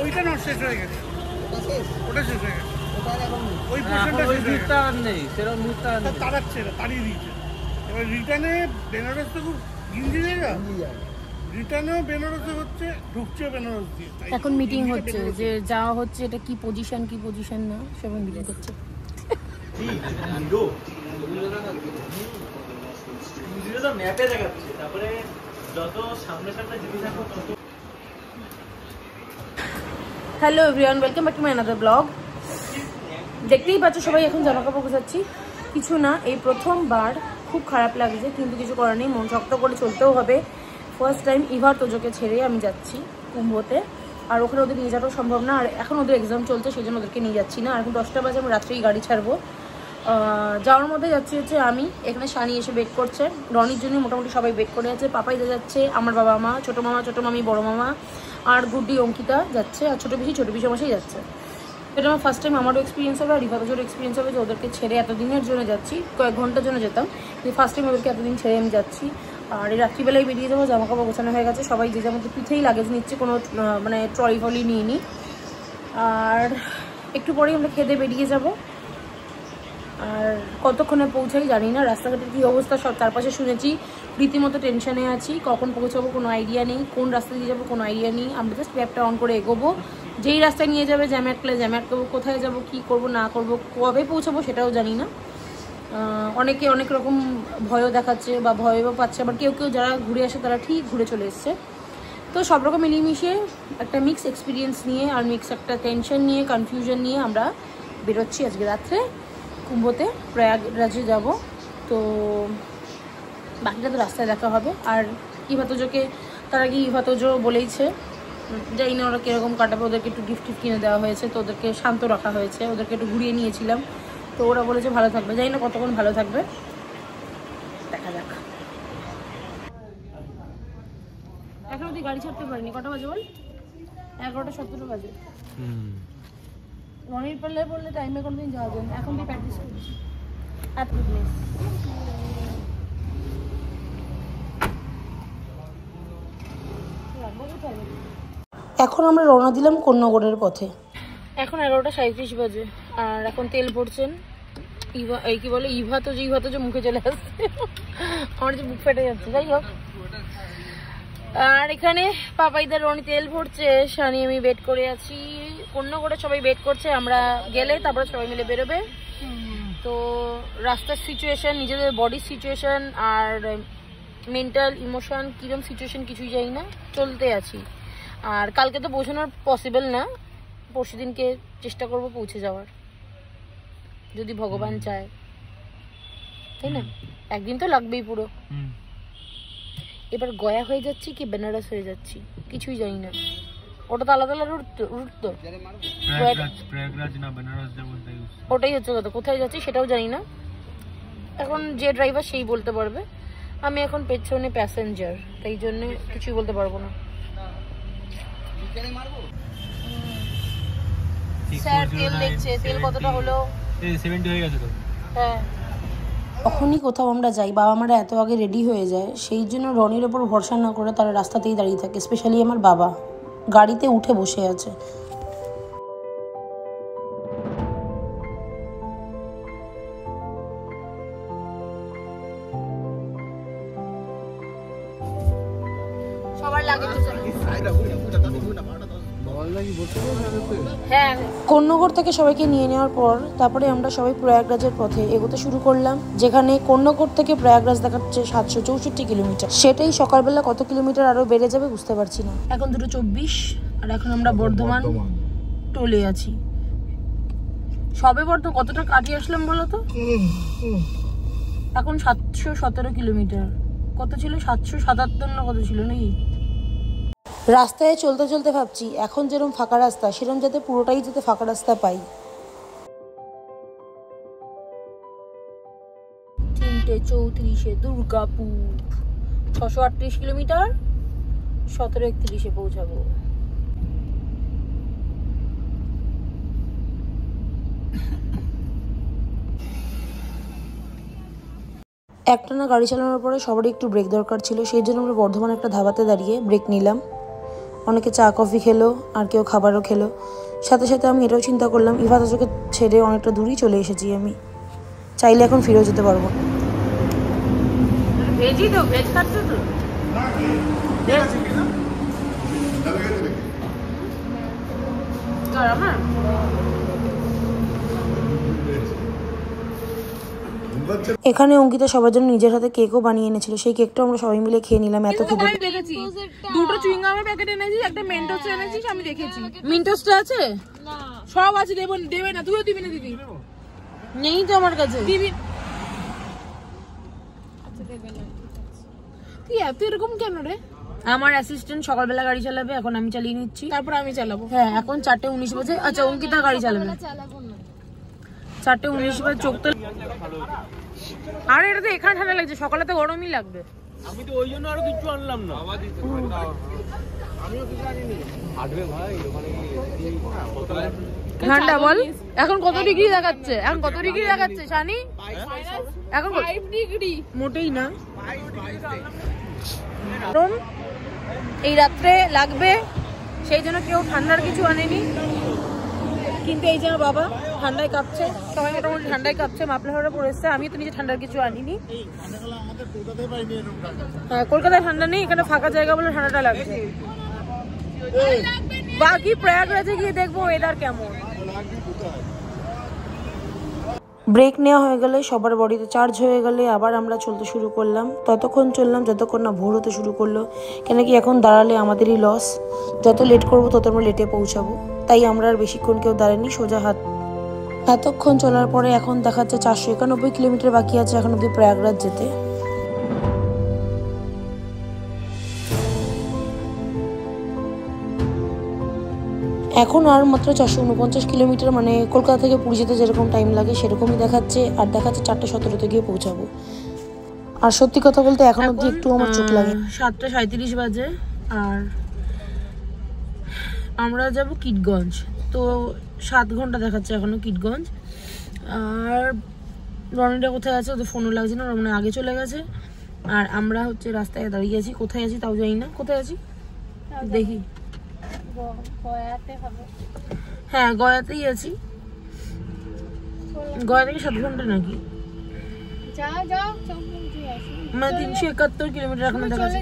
ওইটা না শেষ হয়ে গেছে, ওটা শেষ হয়ে গেছে, ওই পোর্শনটা শেষ হয়ে গেছে, আর নেই সেরকম মুহূর্ত আর নেই, তাড়াচ্ছে না, তাড়িয়ে দিয়েছে। এবার রিটার্নে বেনারস তো খুব গিঞ্জি জায়গা, রিটার্নেও বেনারসে হচ্ছে, ঢুকছে বেনারস দিয়ে। এখন মিটিং হচ্ছে যে যাওয়া হচ্ছে, এটা কি পজিশন না সবাই মিটিং করছে। ম্যাপে দেখাচ্ছে, তারপরে যত সামনে সামনে যেতে থাকো তত। Hello everyone, welcome back to my another blog. দেখতেই পাচ্ছ সবাই এখন জামা কাপড় গোছাচ্ছি। কিছু না, এই প্রথমবার খুব খারাপ লাগছে, কিন্তু কিছু করার নেই, মন শক্ত করে চলতেও হবে। ফার্স্ট টাইম ইভার তোজোকে ছেড়ে আমি যাচ্ছি কুম্ভতে, আর ওখানে ওদের নিয়ে যাওয়াও সম্ভব না, আর এখন ওদের এক্সাম চলছে, সেই জন্য ওদেরকে নিয়ে যাচ্ছি না। আর এখন 10টা বাজে, আমি রাত্রেই গাড়ি ছাড়বো। যাওয়ার মধ্যে যাচ্ছি হচ্ছে আমি, এখানে শানি এসে বেক করছে, রনির জন্য মোটামুটি সবাই বেক করে আছে। পাপাইদা যাচ্ছে, আমার বাবা মা, ছোটো মামা, ছোটো মামি, বড়ো মামা, আর গুড্ডি অঙ্কিতা যাচ্ছে, আর ছোটো পিসি মশাই যাচ্ছে। এটা আমার ফার্স্ট টাইম, আমারও এক্সপিরিয়েন্স হবে, আর রিফাতোজোর এক্সপিরিয়েন্স হবে যে ওদেরকে ছেড়ে এতদিনের জন্য যাচ্ছি, কয়েক ঘন্টার জন্য যেতাম, কিন্তু ফার্স্ট টাইম ওদেরকে এতদিন ছেড়ে আমি যাচ্ছি। আর এই রাত্রিবেলায় বেরিয়ে যাবো, জামা কাপড় গোছানো হয়ে গেছে, সবাই যে যার মধ্যে পিঠেই লাগেজ নিচ্ছে, কোনো মানে ট্রলি ফলি নিয়ে নিই। আর একটু পরেই আমরা খেতে বেরিয়ে যাব। আর কতক্ষণে পৌঁছাই জানি না, রাস্তাঘাটের কী অবস্থা সব চারপাশে শুনেছি, রীতিমতো টেনশনে আছি, কখন পৌঁছাবো কোনো আইডিয়া নেই, কোন রাস্তা দিয়ে যাবো কোনো আইডিয়া নেই। আমরা জাস্ট ম্যাপটা অন করে এগোবো, যেই রাস্তায় নিয়ে যাবে জ্যাম আটকাবো, কোথায় যাব, কি করব না করব, কবে পৌঁছাবো সেটাও জানি না। অনেকে অনেক রকম ভয়ও দেখাচ্ছে বা ভয়ও পাচ্ছে, আবার কেউ যারা ঘুরে আসে তারা ঠিক ঘুরে চলে এসছে। তো সব রকম মিলিয়ে একটা মিক্স এক্সপিরিয়েন্স নিয়ে, আর মিক্স একটা টেনশন নিয়ে, কনফিউশন নিয়ে আমরা বেরোচ্ছি আজকে রাত্রে কুম্ভতে, প্রয়াগরাজে যাব। তো বাকিটা তো রাস্তায় দেখা হবে। আর ইভাতোজোকে তার আগে ইভাতোজো বলেইছে, জানি না ওরা কীরকম কাটাবে, ওদেরকে একটু গিফট কিনে দেওয়া হয়েছে, তো ওদেরকে শান্ত রাখা হয়েছে, ওদেরকে একটু ঘুরিয়ে নিয়েছিলাম, তো ওরা বলেছে ভালো থাকবে, জানি না কতক্ষণ ভালো থাকবে, দেখা যাক। এখন অব্দি গাড়ি ছাড়তে পারিনি, কটা বাজে বল? 11:17 বাজে। রনির পারলে বললে টাইমে কোনোদিন যাওয়া যায় না, এখন দিয়ে প্র্যাকটিস করছি। এখন আমরা রওনা দিলাম কোন্নগরের পথে। এখন 11:37 বাজে, আর এখন তেল ভরছেন ইভাতোজো মুখে চলে আসছে, আমার যে বুক ফেটে যাচ্ছে। যাই হোক, আর এখানে পাপাইদার রনি তেল ভরছে, শানি আমি ওয়েট করে আছি, কোন্নগরে সবাই ওয়েট করছে, আমরা গেলে তারপরে সবাই মিলে বেরোবে। তো রাস্তার সিচুয়েশন, নিজেদের বডির সিচুয়েশন আর মেন্টাল ইমোশন কিরম সিচুয়েশন কিছুই জানি না, চলতে আছি। আর কালকে তো পৌঁছানোর পসিবল না, পরশু দিনকে চেষ্টা করব পৌঁছে যাওয়ার, যদি ভগবান চায়, তাই না? একদিন তো লাগবেই পুরো। এবার গয়া হয়ে যাচ্ছি কি বেনারস হয়ে যাচ্ছি কিছুই জানি না, ওটা তো আলাদা রুট তো, ওটাই হচ্ছে কথা, কোথায় যাচ্ছি সেটাও জানি না। এখন যে ড্রাইভার সেই বলতে পারবে, আমি এখন পেছনে প্যাসেঞ্জার, তাই জন্য কিছুই বলতে পারবো না। স্যার তেল দেখছে, তেল কতটা হলো? 70 হয়ে গেছে তো। হ্যাঁ, তখনই কোথাও আমরা যাই, বাবা মারা এত আগে রেডি হয়ে যায়, সেই জন্য রনির ওপর ভরসা না করে তারা রাস্তাতেই দাঁড়িয়ে থাকে। স্পেশালি আমার বাবা গাড়িতে উঠে বসে আছে। হ্যাঁ, কোন্নগর থেকে সবাইকে নিয়ে নেওয়ার পর তারপরে আমরা সবাই প্রয়াগরাজের পথে এগোতে শুরু করলাম, যেখানে কোন্নগর থেকে প্রয়াগরাজ দেখাচ্ছে 764 কিলোমিটার। সেটাই সকালবেলা কত কিলোমিটার আরো বেড়ে যাবে বুঝতে পারছি না। এখন 2:24, আর এখন আমরা বর্ধমান টোলে আছি। সবে বর্ধমান কতটা কাটিয়ে আসলাম বলো তো? এখন 717 কিলোমিটার। কত ছিল? 777 না কত ছিল নাকি? রাস্তায় চলতে চলতে ভাবছি এখন যেরকম ফাঁকা রাস্তা, সেরকম যাতে পুরোটাই যাতে ফাঁকা রাস্তা পাই। 3:34 দুর্গাপুর, 638 কিলোমিটার, 17:31 পৌঁছাবো। একটানা গাড়ি চালানোর পরে সবারই একটু ব্রেক দরকার ছিল, সেই জন্য আমরা বর্ধমান একটা ধাবাতে দাঁড়িয়ে ব্রেক নিলাম। অনেকে চা কফি খেলো, আর কেউ খাবারও খেলো। সাথে সাথে আমি এটাও চিন্তা করলাম ইভা চাচুকে ছেড়ে অনেকটা দূরেই চলে এসেছি আমি, চাইলে এখন ফিরেও যেতে পারবো। ভেজই তো, ভেজ খাচ্ছ তো? এখানে অঙ্কিতা সবার জন্য নিজের হাতে কেকও বানিয়ে এনেছিল, সেই কেকটা আমরা সবাই মিলে খেয়ে নিলাম। এত খিদে। আমি দেখেছি দুটো চুইংগামের প্যাকেট এনেছিস, একটা মেন্টোস এনেছিস, আমি দেখেছি। মেন্টোসটা আছে? না, সব আছে। দেবে না, তুইও দিবি না? দিদি নেই তো আমার কাছে। দিবি? আচ্ছা দেবে না, তুই এত এরকম কেন রে? আমার অ্যাসিস্ট্যান্ট সকালবেলা গাড়ি চালাবে, এখন আমি চালিয়ে নিচ্ছি। তারপর আমি চালাবো। হ্যাঁ, এখন 4:19 বাজে। আচ্ছা, অঙ্কিতা গাড়ি চালাবে। 4:19 বাজে। চোখ তো আরে এটা তো এখানে ঠান্ডা লাগছে, সকালে তো গরমই লাগবে। আমি তো ওই জন্য আরো কিছু আনলাম না। আমিও কিছু আনিনি। আটবে ভাই ওখানে ঠান্ডা বল। এখন কত ডিগ্রি দেখাচ্ছে? এখন কত ডিগ্রি দেখাচ্ছে জানি? এখন 5 ডিগ্রি। মোটেই না। গরম এই রাত্রে লাগবে, সেই জন্য কেউ ঠান্ডার কিছু আনেনি। কিন্তু এই যে আমার বাবা ঠান্ডায় কাঁপছে, সবাই মোটামুটি ঠান্ডায় কাঁপছে, মাফলারটা পরে এসছে। আমি তো নিজে ঠান্ডার কিছু আনিনি। হ্যাঁ, কলকাতায় ঠান্ডা নেই, এখানে ফাঁকা জায়গা বলে ঠান্ডাটা লাগছে। বাকি প্রয়াগরাজে গিয়ে দেখবো ওয়েদার কেমন। ব্রেক নেওয়া হয়ে গেলে, সবার বডিতে চার্জ হয়ে গেলে আবার আমরা চলতে শুরু করলাম। ততক্ষণ চললাম যতক্ষণ না ভোর হতে শুরু করলো, কেন কি এখন দাঁড়ালে আমাদেরই লস। যত লেট করবো তত আমরা লেটে পৌঁছাবো, তাই আমরা আর বেশিক্ষণ কেউ দাঁড়াইনি, সোজা হাত। এতক্ষণ চলার পরে এখন দেখাচ্ছে 491 কিলোমিটার বাকি আছে এখন অব্দি প্রয়াগরাজ যেতে। এখন আর মাত্র 449 কিলোমিটার, মানে কলকাতা থেকে পুরী যেতে যেরকম টাইম লাগে সেরকমই দেখাচ্ছে। আর দেখাচ্ছে 4:17 গিয়ে পৌঁছাবো। আর সত্যি কথা বলতে এখন অব্দি একটু আমার চোখ লাগে। 7:37 বাজে, আর আমরা যাব কিটগঞ্জ। তো 7 ঘন্টা দেখাচ্ছে এখনো কিটগঞ্জ। আর রনিটা কোথায় আছে? ওদের ফোনও লাগছে না, মানে আগে চলে গেছে। আর আমরা হচ্ছে রাস্তায় দাঁড়িয়ে আছি, কোথায় আছি তাও জানি না। কোথায় আছি দেখি। হ্যাঁ, গয়াতেই আছি। গয়া থেকে 7 ঘন্টা নাকি, মানে 371 কিলোমিটার এখন দেখাচ্ছে।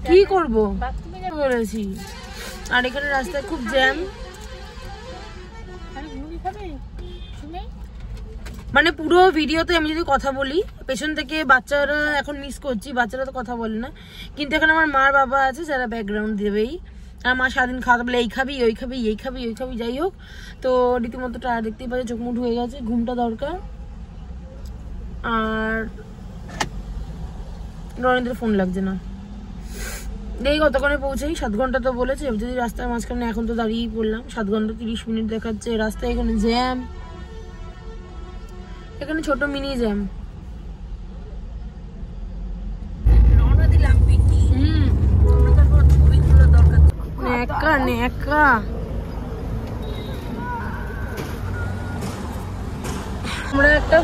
কি করবো বলেছি। আর এখানে রাস্তায় খুব জ্যাম, মানে পুরো ভিডিওতে আমি যদি কথা বলি, পেছন থেকে বাচ্চারা এখন মিস করছি, বাচ্চারা তো কথা বলে না, কিন্তু এখানে আমার মার বাবা আছে যারা ব্যাকগ্রাউন্ড দেবেই। আর মা সারাদিন খাওয়া বলে এই খাবি ওই খাবি এই খাবি ওই খাবি, যাই হোক। তো রীতিমতো টায়ার দেখতেই পাচ্ছি, চোখ মুঠ হয়ে গেছে, ঘুমটা দরকার। আর রনিদের ফোন লাগছে না, দেখি কতক্ষণে পৌঁছাই। 7 ঘন্টা তো বলেছে, যদি রাস্তার মাঝখানে এখন তো দাঁড়িয়েই পড়লাম। 7 ঘন্টা 30 মিনিট দেখাচ্ছে। রাস্তায় এখানে জ্যাম, এখানে ছোট মিনি জ্যাম। আমরা একটা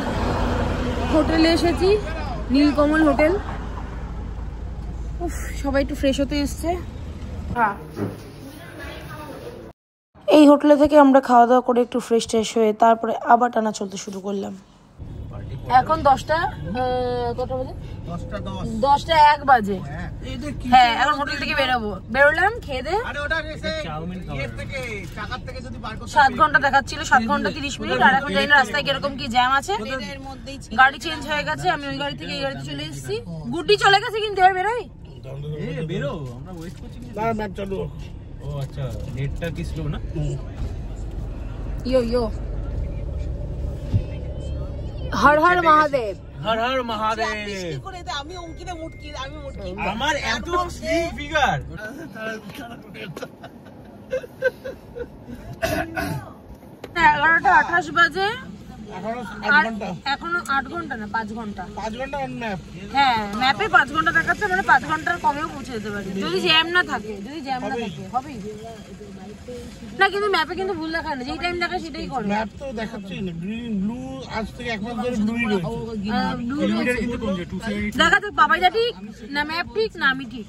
হোটেলে এসেছি, নীলকমল হোটেল। সবাই একটু ফ্রেশ হতে এসছে। এই হোটেলে থেকে আমরা খাওয়া দাওয়া করে একটু ফ্রেশ ট্রেশ হয়ে তারপরে আবার টানা চলতে শুরু করলাম। এখন 10টা কত বাজে? 10:01 বাজে। হ্যাঁ, এখন হোটেল থেকে বেরোলাম, খেয়ে দে। 7 ঘন্টা দেখাচ্ছিল, 7 ঘন্টা 30 মিনিট। আর এখন জানি না রাস্তায় কিরকম কি জ্যাম আছে। গাড়ি চেঞ্জ হয়ে গেছে, আমি ওই গাড়ি থেকে এই গাড়িতে চলে এসেছি। গুড্ডি চলে গেছে, কিন্তু এবার বেরোই। বেরো, আমরা ওয়েট করছি। ম্যাপ চালু। ও আচ্ছা, নেটটা কি স্লো না? ইয়ো হর হর মহাদেব, হর হর মহাদেব। আমি অঙ্কিতা মুটকি, আমি মুটকি। আমার এত স্লিম ফিগার। 11:28 বাজে। এখনো 8 ঘন্টা না 5 ঘন্টা 5 ঘন্টা অন ম্যাপ। হ্যাঁ ম্যাপে 5 ঘন্টা দেখাচ্ছে, মানে 5 ঘন্টার কমেও পৌঁছে যেতে পারি যদি জ্যাম না থাকে। হবেই না, কিন্তু ম্যাপে কিন্তু ভুল দেখায় না, যেই টাইম দেখায় সেটাই করে। ম্যাপ তো দেখাচ্ছেই না, গ্রিন ব্লু আজ থেকে 1 মাস ধরে ব্লুই রয়েছে। কিলোমিটার কিন্তু কমছে 270। দেখাতে পাপাইদা ঠিক না, ম্যাপ ঠিক না, আমি ঠিক।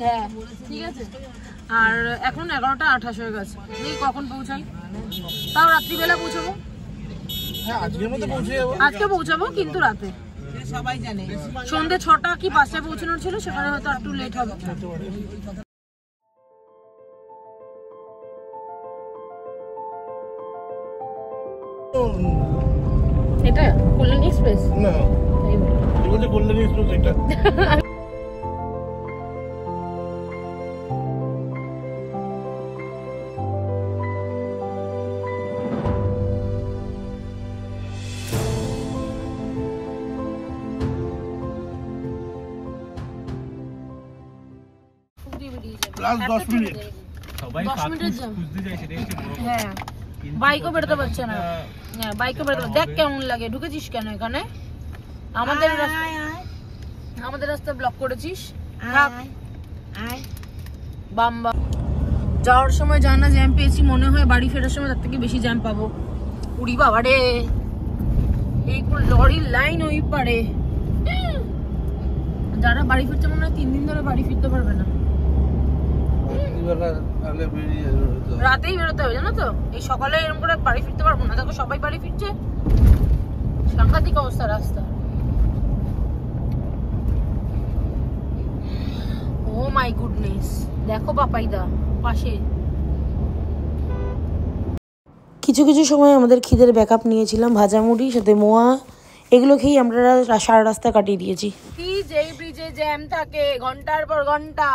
হ্যাঁ ঠিক আছে। আর এখন 11টা 28 হয়ে গেছে, দেখি কখন পৌঁছাই। তাও রাত্রিবেলা পৌঁছাবো। হ্যাঁ আজকের মধ্যে পৌঁছে যাবো। আজকে পৌঁছাবো কিন্তু রাতে, সবাই জানে সন্ধ্যে 6টা কি 5টায় পৌঁছানোর ছিল, সেখানে হয়তো একটু লেট হবে। এটা কল্যাণী এক্সপ্রেস না, এই বলতে কল্যাণী এক্সপ্রেস এটা। Plus 10 minute. সবাই 10 মিনিটের জ্যাম। খুঁজতে যায়, সেটাই হচ্ছে বড় কথা। হ্যাঁ বাইকও বেরোতে পারছে না। হ্যাঁ বাইকও বেরোতে, দেখ কেমন লাগে। ঢুকেছিস কেন এখানে? আমাদের রাস্তা ব্লক করেছিস। বাম বাম যাওয়ার সময় জানা জ্যাম পেয়েছি, মনে হয় বাড়ি ফেরার সময় তার থেকে বেশি জ্যাম পাবো। উড়ি বাবা রে, এই লরির লাইন ওই পারে। যারা বাড়ি ফিরছে মনে হয় 3 দিন ধরে বাড়ি ফিরতে পারবে না। রাতেই বেরোতে হবে জানো তো, এই সকালে এরকম করে বাড়ি ফিরতে পারবো না। দেখো সবাই বাড়ি ফিরছে, সাংঘাতিক অবস্থা রাস্তা। ও মাই গুডনেস, দেখো পাপাইদা পাশে। কিছু কিছু সময় আমাদের খিদের ব্যাকআপ নিয়েছিলাম, ভাজা মুড়ি সাথে মোয়া, এগুলো খেয়েই আমরা সারা রাস্তা কাটিয়ে দিয়েছি। কি যেই ব্রিজে জ্যাম থাকে ঘন্টার পর ঘন্টা।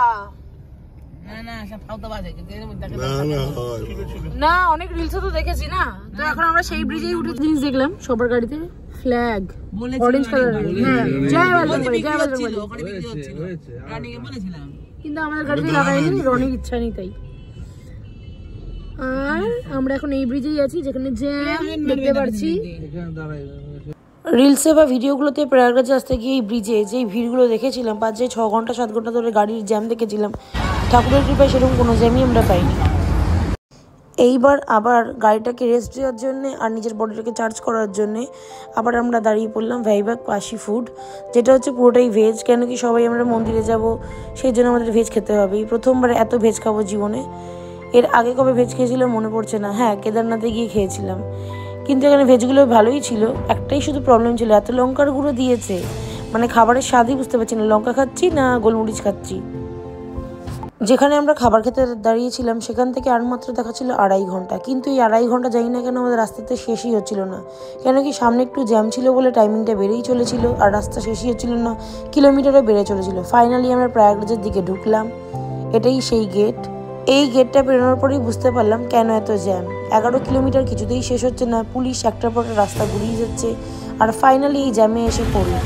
না অনেক রিলসে তো দেখেছি না, তো এখন আমরা সেই ব্রিজেই উঠে জিনিস দেখলাম। সবার গাড়িতে ফ্ল্যাগ অরেঞ্জ কালারের। হ্যাঁ জয় বজরংবলী, জয় বজরংবলী। কিন্তু আমাদের গাড়িতে লাগাইনি, রনির ইচ্ছা নেই তাই। আর আমরা এখন এই ব্রিজেই আছি যেখানে জ্যাম দেখতে পাচ্ছি। রিলসে বা ভিডিওগুলোতে প্রয়াগরাজে আসতে গিয়ে এই ব্রিজে যেই ভিড়গুলো দেখেছিলাম, 5-6 ঘন্টা 7 ঘন্টা ধরে গাড়ির জ্যাম দেখেছিলাম, ঠাকুরের কৃপায় সেরকম কোনো জ্যামই আমরা পাইনি। এইবার আবার গাড়িটাকে রেস্ট দেওয়ার জন্যে আর নিজের বডিটাকে চার্জ করার জন্যে আবার আমরা দাঁড়িয়ে পড়লাম ভাইবাগ পাশি ফুড, যেটা হচ্ছে পুরোটাই ভেজ। কেন কি সবাই আমরা মন্দিরে যাব, সেই জন্য আমাদের ভেজ খেতে হবে। এই প্রথমবার এত ভেজ খাবো জীবনে। এর আগে কবে ভেজ খেয়েছিলাম মনে পড়ছে না। হ্যাঁ কেদারনাথে গিয়ে খেয়েছিলাম, কিন্তু এখানে ভেজগুলো ভালোই ছিল। একটাই শুধু প্রবলেম ছিল, এত লঙ্কার গুঁড়ো দিয়েছে, মানে খাবারের স্বাদই বুঝতে পারছি না লঙ্কা খাচ্ছি না গোলমরিচ খাচ্ছি। যেখানে আমরা খাবার খেতে দাঁড়িয়েছিলাম সেখান থেকে আর মাত্র দেখাচ্ছিল 2.5 ঘন্টা, কিন্তু এই 2.5 ঘন্টা যাই না কেন আমাদের রাস্তাতে শেষই হচ্ছিল না। কেন কি সামনে একটু জ্যাম ছিল বলে টাইমিংটা বেড়েই চলেছিল, আর রাস্তা শেষই হচ্ছিল না, কিলোমিটারও বেড়ে চলেছিল। ফাইনালি আমরা প্রয়াগরাজের দিকে ঢুকলাম, এটাই সেই গেট। এই গেটটা পেরোনোর পরেই বুঝতে পারলাম কেন এত জ্যাম। 11 কিলোমিটার কিছুতেই শেষ হচ্ছে না, পুলিশ একটার পর রাস্তা ঘুরিয়ে যাচ্ছে, আর ফাইনালি এই জ্যামে এসে পড়লাম।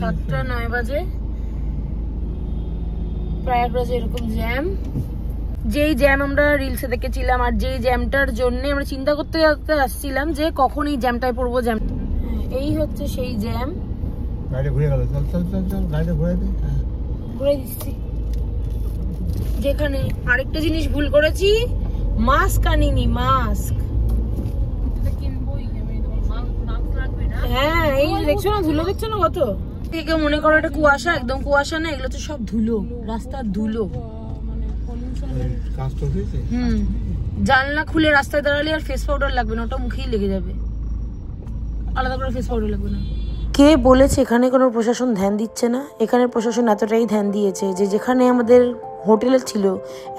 7:09 বাজে প্রয়াগরাজে এরকম জ্যাম। যেই জ্যাম আমরা রিলসে দেখেছিলাম, আর যেই জ্যামটার জন্য আমরা চিন্তা করতে আসছিলাম যে কখন এই জ্যামটায় পড়বো। জ্যাম এই হচ্ছে সেই জ্যাম। গাড়ি ঘুরে গেল, চল চল চল চল, গাড়িটা ঘুরে দে। ঘুরে দিচ্ছি। যেখানে আরেকটা জিনিস ভুল করেছি, মাস্ক আনিনি। মাস্ক হ্যাঁ এই দেখছো না, ধুলো দেখছো না কত। থেকে মনে করো এটা কুয়াশা, একদম কুয়াশা না, এগুলো তো সব ধুলো, রাস্তার ধুলো। জানলা খুলে রাস্তায় দাঁড়ালে আর ফেস পাউডার লাগবে না, ওটা মুখেই লেগে যাবে, আলাদা করে ফেস পাউডার লাগবে না। কে বলেছে এখানে কোনো প্রশাসন ধ্যান দিচ্ছে না? এখানে প্রশাসন এতটাই ধ্যান দিয়েছে যে যেখানে আমাদের হোটেল ছিল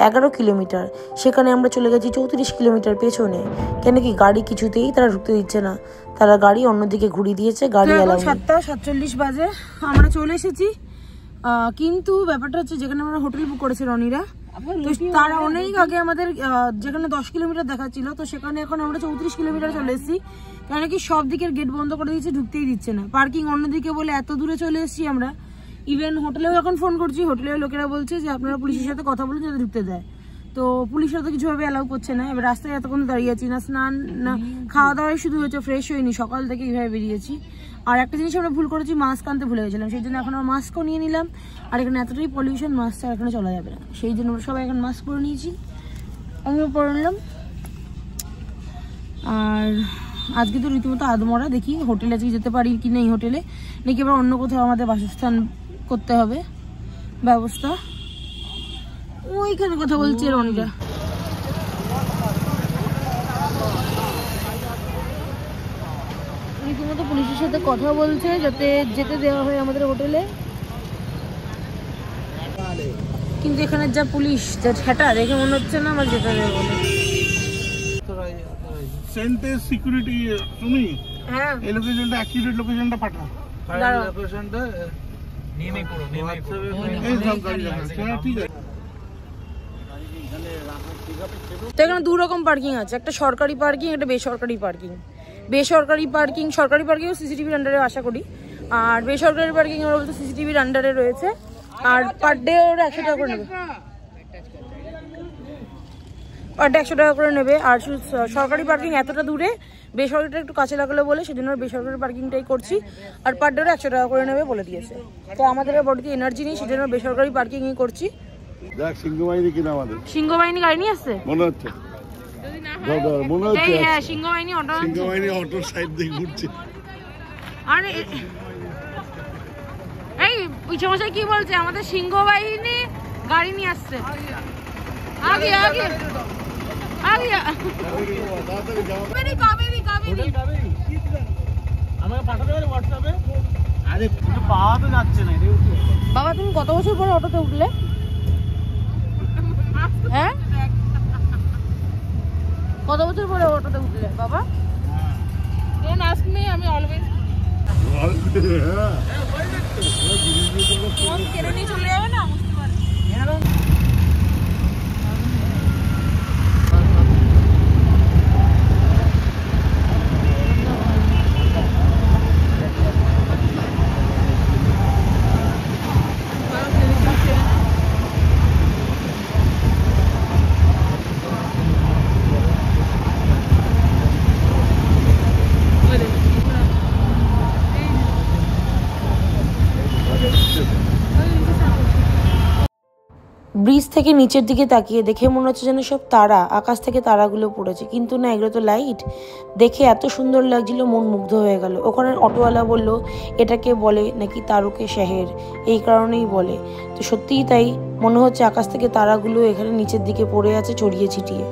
11 কিলোমিটার, সেখানে আমরা চলে গেছি 34 কিলোমিটার পেছনে। কেন কি গাড়ি কিছুতেই তারা ঢুকতে দিচ্ছে না, তারা গাড়ি অন্যদিকে ঘুরিয়ে দিয়েছে। গাড়ি 7:47 বাজে আমরা চলে এসেছি। কিন্তু ব্যাপারটা হচ্ছে যেখানে আমরা হোটেল বুক করেছি রনিরা, তো তারা অনেক আগে আমাদের যেখানে 10 কিলোমিটার দেখাচ্ছিল, তো সেখানে এখন আমরা 34 কিলোমিটার চলে এসেছি। কেন কি সব দিকের গেট বন্ধ করে দিয়েছে, ঢুকতেই দিচ্ছে না। পার্কিং অন্যদিকে বলে এত দূরে চলে এসেছি আমরা। ইভেন হোটেলেও এখন ফোন করছি, হোটেলের লোকেরা বলছে যে আপনারা পুলিশের সাথে কথা বলুন যাতে ঢুকতে দেয়। তো পুলিশরা তো কিছুভাবে অ্যালাউ করছে না। এবার রাস্তায় এতক্ষণ দাঁড়িয়ে আছি, না স্নান না খাওয়া দাওয়াই শুধু হয়েছে, ফ্রেশ হয়নি, সকাল থেকে এইভাবে বেরিয়েছি। আর একটা জিনিস আমরা ভুল করেছি, মাস্ক আনতে ভুলে গেছিলাম, সেই জন্য এখন আমরা মাস্কও নিয়ে নিলাম। আর এখানে এতটাই পলিউশন, মাস্ক ছাড়া এখানে চলা যাবে না, সেই জন্য আমরা সবাই এখন মাস্ক পরে নিয়েছি, আমিও পরে নিলাম। আর আজকে তো রীতিমতো আদমরা, দেখি হোটেলে আজকে যেতে পারি কি না এই হোটেলে, নাকি এবার অন্য কোথাও আমাদের বাসস্থান করতে হবে ব্যবস্থা। ওইখানে কথা বলছে রনিরা। রীতিমতো পুলিশের সাথে কথা বলছে যাতে যেতে দেওয়া হয় আমাদের হোটেলে, কিন্তু এখানে যা পুলিশ যা ঠেটা দেখে মনে হচ্ছে না আমার যেতে দেবে বলে। সেন্টের সিকিউরিটি তুমি হ্যাঁ, এই লোকেশনটা অ্যাকিউরেট লোকেশনটা পাঠাও। লোকেশনটা নেমে করো, এই জানকারি আছে, ঠিক আছে। তো এখানে দু রকম পার্কিং আছে, একটা সরকারি পার্কিং, একটা বেসরকারি পার্কিং। বেসরকারি পার্কিং, সরকারি পার্কিংও সিসিটিভির আন্ডারে আশা করি, আর বেসরকারি পার্কিং ওরা বলতে সিসিটিভির আন্ডারে রয়েছে। আর পার ডে ওরা 100 টাকা করে নেবে, পার ডে 100 টাকা করে নেবে। আর সরকারি পার্কিং এতটা দূরে, বেসরকারিটা একটু কাছে লাগলো বলে সেজন্য বেসরকারি পার্কিংটাই করছি। আর পার ডে ওরা 100 টাকা করে নেবে বলে দিয়েছে। তো আমাদের বডিতে এনার্জি নেই, সেজন্য বেসরকারি পার্কিংই করছি। দেখ সিংহবাহিনী কিনা আমাদের সিংহবাহিনী গাড়ি নিয়ে আসছে মনে হচ্ছে, মনে হচ্ছে হ্যাঁ, সিংহবাহিনী অটো, সিংহবাহিনী অটোর সাইড দিয়ে ঘুরছে। আর এই পিছমশাই কি বলছে, আমাদের সিংহবাহিনী গাড়ি নিয়ে আসছে। আগে আগে আগে কাবেরি কাবেরি আমাকে পাঠাতে পারে হোয়াটসঅ্যাপে? আরে পাওয়া তো যাচ্ছে না রে। বাবা তুমি কত বছর পরে অটোতে উঠলে? হ্যাঁ, কত বছর পরে অটোতে উঠলে বাবা? ডোন্ট আস্ক মি, আমি অলওয়েজ কেড়ে নিয়ে চলে যাবে না, বুঝতে পারি। ব্রিজ থেকে নিচের দিকে তাকিয়ে দেখে মনে হচ্ছে যেন সব তারা, আকাশ থেকে তারাগুলো পড়েছে, কিন্তু না, এগুলো তো লাইট। দেখে এত সুন্দর লাগছিল, মন মুগ্ধ হয়ে গেল। ওখানে অটোওয়ালা বলল এটাকে বলে নাকি তারকে শহর, এই কারণেই বলে। তো সত্যিই তাই, মনে হচ্ছে আকাশ থেকে তারাগুলো এখানে নিচের দিকে পড়ে আছে ছড়িয়ে ছিটিয়ে।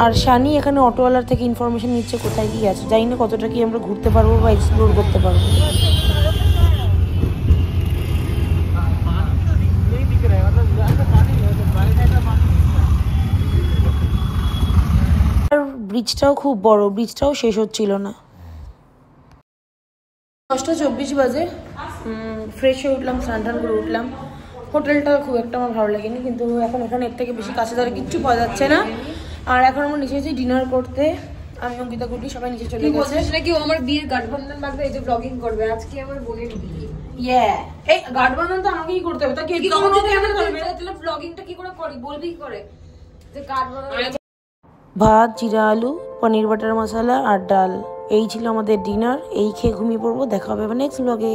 আর শানি এখানে অটোওয়ালার থেকে ইনফরমেশন নিচ্ছে কোথায় কি আছে, জানি না কতটা কি আমরা ঘুরতে পারবো বা এক্সপ্লোর করতে পারবো। ব্রিজটাও খুব বড়, ব্রিজটাও শেষ হচ্ছিল না। 10:24 বাজে, ফ্রেশ হয়ে উঠলাম, স্নান টান করে উঠলাম। হোটেলটা খুব একটা আমার ভালো লাগেনি, কিন্তু এখন এখানে এর থেকে বেশি কাছে ধরে কিচ্ছু পাওয়া যাচ্ছে না। আর এখন আমরা নিচে এসেছি ডিনার করতে, আমি অঙ্কিতা কুটি সবাই নিচে চলে গেছে। নাকি ও আমার বিয়ের গাঠবন্ধন বাঁধবে, এই যে ব্লগিং করবে আজকে আমার বোনের বিয়ে। এই গাঠবন্ধন তো আমাকেই করতে হবে, তা কি ব্লগিংটা কি করে করি বলবি করে যে গাঠবন্ধন। ভাত, জিরা আলু, পনির বাটার মশলা আর ডাল, এই ছিল আমাদের ডিনার। এই খেয়ে ঘুমিয়ে পড়বো। দেখা হবে নেক্সট ব্লগে।